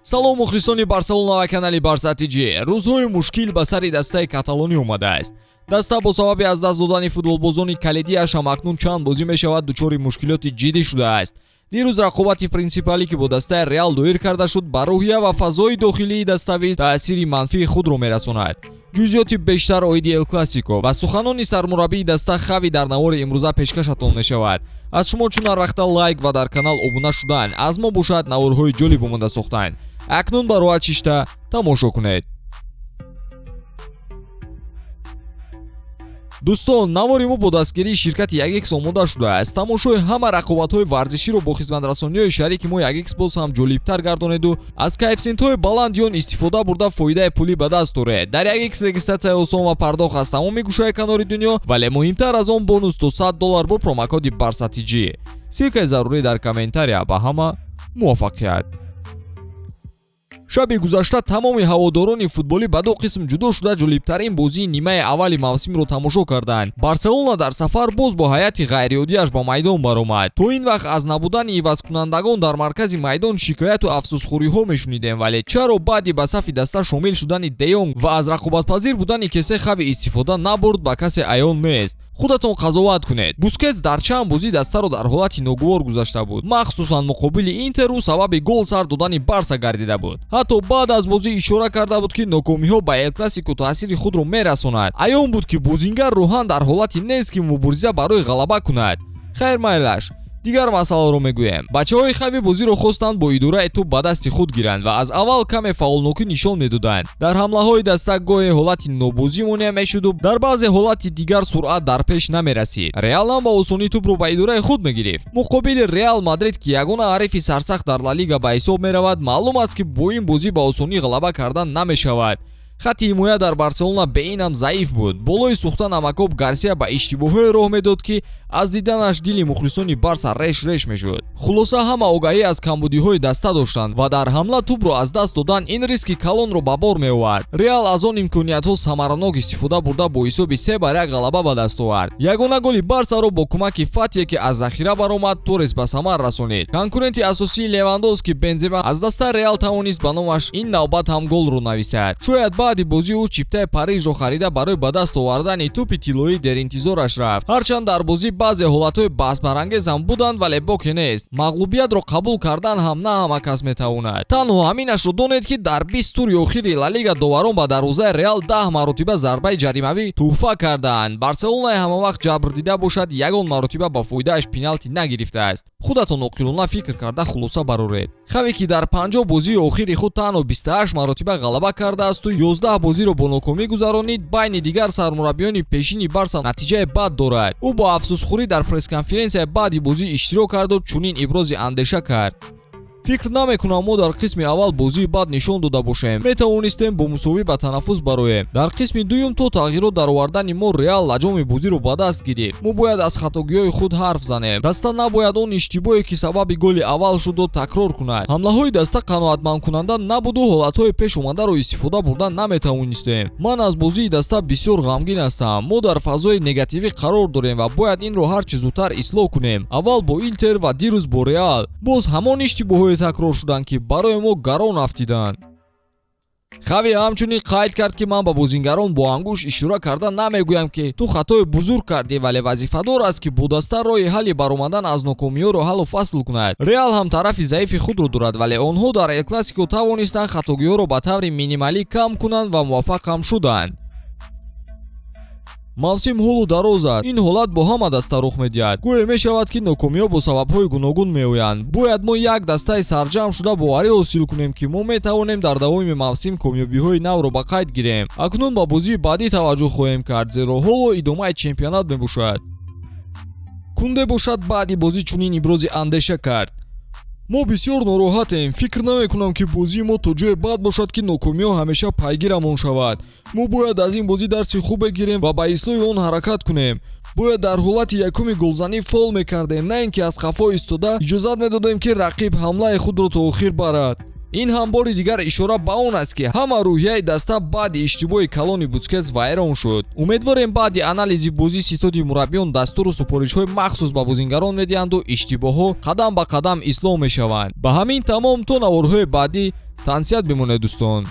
салом мухлисони Барселона ва канали Барса-ТG. Рӯзҳои мушкил ба сари дастаи Каталонӣ омадааст. Даста бо сабаби аз даст додани футболбозони калидиаш ҳам акнун чанд бозӣ мешавад дучори мушкилоти ҷиддӣ шудааст. дирӯз рақобати принсипалӣ ки бо дастаи Реал доир карда шуд ба рӯҳия ва фазои дохилии даставӣ таъсири манфии худро мерасонад. ҷузъиёти бештар оиди Эл Классико ва суханони сармураббии даста хави дар навори имрӯза пешкашатон мешавад. аз шумо чун ҳар вақта лайк ва дар канал обуна шудан аз мо бошад наворҳои ҷолиб омода сохтан. акнун ба роҳат шишта тамошо кунед. дӯстон, навори мо бо дастгирии ширкати Ягекс омода шудааст. тамошои ҳама рақобатҳои варзиширо бо хизматрасониҳои шарики мо Ягекс боз ҳам ҷолибтар гардонеду аз коэффициентҳои баланд ён истифода бурда фоидаи пулӣ ба даст доред. дар Ягекс регистратсияи осон ва пардохт аз тамоми гӯшаи канори дунё, вале муҳимтар аз он бонус то $100 бо промокоди Барса-TG. силкаи зарурӣ дар комментария. ба ҳама муваффақият. шаби гузашта тамоми ҳаводорони футболӣ ба ду қисм ҷудо шуда ҷолибтарин бозии нимаи аввали мавсимро тамошо карданд. Барселона дар сафар боз бо ҳайати ғайриоддиаш ба майдон баромад. то ин вақт аз набудани ивазкунандагон дар маркази майдон шикояту афсусхӯриҳо мешунидем, вале чаро баъди ба сафи даста шомил шудани Де Йонг ва аз рақобатпазир будани Кесе хаби истифода набурд ба касе аён нест. худатон қазоват кунед. Бускетс дар чанд бозӣ дастаро дар ҳолати ногувор гузашта буд. махсусан муқобили Интеру сабаби гол сар додани Барса гардида буд. ҳатто баъд аз бозӣ ишора карда буд ки нокомиҳо ба Эл Классико таъсири худро мерасонад. аён буд ки бозингар рӯҳан дар ҳолати нест ки мубориза барои ғалаба кунад. хайр майлаш, дигар масъаларо мегӯем. бачаҳои хави бозиро хостанд бо идораи тӯб ба дасти худ гиранд ва аз аввал каме фаъолнокӣ нишон медоданд. дар ҳамлаҳои даста гоҳе ҳолати нобозӣ монеа мешуду, дар баъзе ҳолати дигар суръат дар пеш намерасид. Реал ҳам ба осонӣ тӯбро ба идораи худ мегирифт. муқобили Реал Мадрид ки ягона ҳарифи сарсахт дар Ла Лига ба ҳисоб меравад, маълум аст ки бо ин бозӣ ба осонӣ ғалаба кардан намешавад. хатти ҳимоя дар Барселона бе инам заиф буд. болои сӯхта намакоб Гарсия ба иштибоҳҳое роҳ медод ки аз диданаш дили мухлисони Барса реш мешуд. хулоса ҳама огаҳӣ аз камбудиҳои даста доштанд ва дар ҳамла тӯбро аз даст додан ин риски калонро ба бор меовард. Реал аз он имкониятҳо самаранок истифода бурда бо ҳисоби 3-1 ғалаба ба даст овард. ягона голи Барсаро бо кӯмаки Фатие ки аз захира баромад Торес ба самар расонид. конкуренти асосии Левандовски Бензема аз дастаи Реал тавонист ба номаш ин навбат ҳам голро нависад. шояд баъди бозӣ ӯ чиптаи Парижро харида барои ба даст овардани тӯпи тиллоӣ деринтизораш рафт. ҳарчанд дар бозӣ баъзе ҳолатҳои баҳсбарангез ҳам буданд, вале боке нест. мағлубиятро қабул кардан ҳам на ҳама кас метавонад. танҳо ҳаминашро донед ки дар 20 тури охири Ла Лига доварон ба дарвозаи Реал 10 маротиба зарбаи ҷаримавӣ тӯҳфа карданд. Барселонаи ҳамавақт ҷабрдида бошад ягон маротиба ба фоидааш пеналти нагирифтааст. худатон оқилона фикр карда хулоса бароред. хаве ки дар 50 бозии охири худ танҳо 28 маротиба ғалаба кардаасту 11 бозиро бо нокомӣ гузаронид, байни дигар сармураббиёни пешини Барса натиҷаи бад дорад. ӯ бо афсусхӯрӣ дар пресс-конференсияи баъди бозӣ иштирок карду чунин ибрози андеша кард. фикр намекунам мо дар қисми аввал бозии бад нишон дода бошем. метавонистем бо мусовӣ ба танаффус бароем. дар қисми дуюм то тағйирот дар овардани мо Реал лаҷоми бозиро ба даст гирифт. мо бояд аз хатогиҳои худ ҳарф занем. даста набояд он иштибоҳе ки сабаби голи аввал шуд такрор кунад. ҳамлаҳои даста қаноатмандкунанда набуду ҳолатҳои пешомадаро истифода бурда наметавонистем. ман аз бозии даста бисёр ғамгин ҳастам. мо дар фазои негативӣ қарор дорем ва бояд инро ҳарчи зудтар ислоҳ кунем. аввал бо Интер ва дирӯз бо Реал боз ҳамон иштибоҳҳои такрор шуданд ки барои мо гарон афтиданд. хави ҳамчунин қайд кард ки ман ба бозингарон бо ангуш ишора карда намегӯям ки ту хатои бузург кардӣ, вале вазифадор аст ки бо даста роҳи ҳалли баромадан аз нокомиҳоро ҳаллу фасл кунад. Реал ҳам тарафи заифи худро дорад, вале онҳо дар Эл Классико тавонистанд хатогиҳоро ба таври минималӣ кам кунанд ва муваффақ ҳам шуданд. мавсим ҳолу дароз аст. ин ҳолат бо ҳама даста рух медиҳад. гӯё мешавад ки нокомиҳо бо сабабҳои гуногун меоянд. бояд мо як дастаи сарҷамъ шуда боварӣ ҳосил кунем ки мо метавонем дар давоми мавсим комёбиҳои навро ба қайд гирем. акнун ба бозии баъдӣ таваҷҷӯҳ хоҳем кард, зеро ҳоло идомаи чемпионат мебошад. кунде бошад баъди бозӣ чунин ибрози андеша кард. мо бисёр нороҳатем. фикр намекунам ки бозии мо то ҷое бад бошад ки нокомиҳо ҳамеша пайгирамон шавад. мо бояд аз ин бозӣ дарси хубе гирем ва ба ислоҳи он ҳаракат кунем. бояд дар ҳолати якуми голзанӣ фол мекардем, на ин ки аз хафо истода иҷозат медодем ки рақиб ҳамлаи худро то охир барад. ин ҳам бори дигар ишора ба он аст ки ҳама рӯҳияи даста баъди иштибоҳи калони Бускетс вайрон шуд. умедворем баъди анализи бозӣ ситоди мураббиён дастуру супоришҳои махсус ба бозингарон медиҳанду иштибоҳҳо қадам ба қадам ислоҳ мешаванд. ба ҳамин тамом то наворҳои баъдӣ тансият бимонед дӯстон.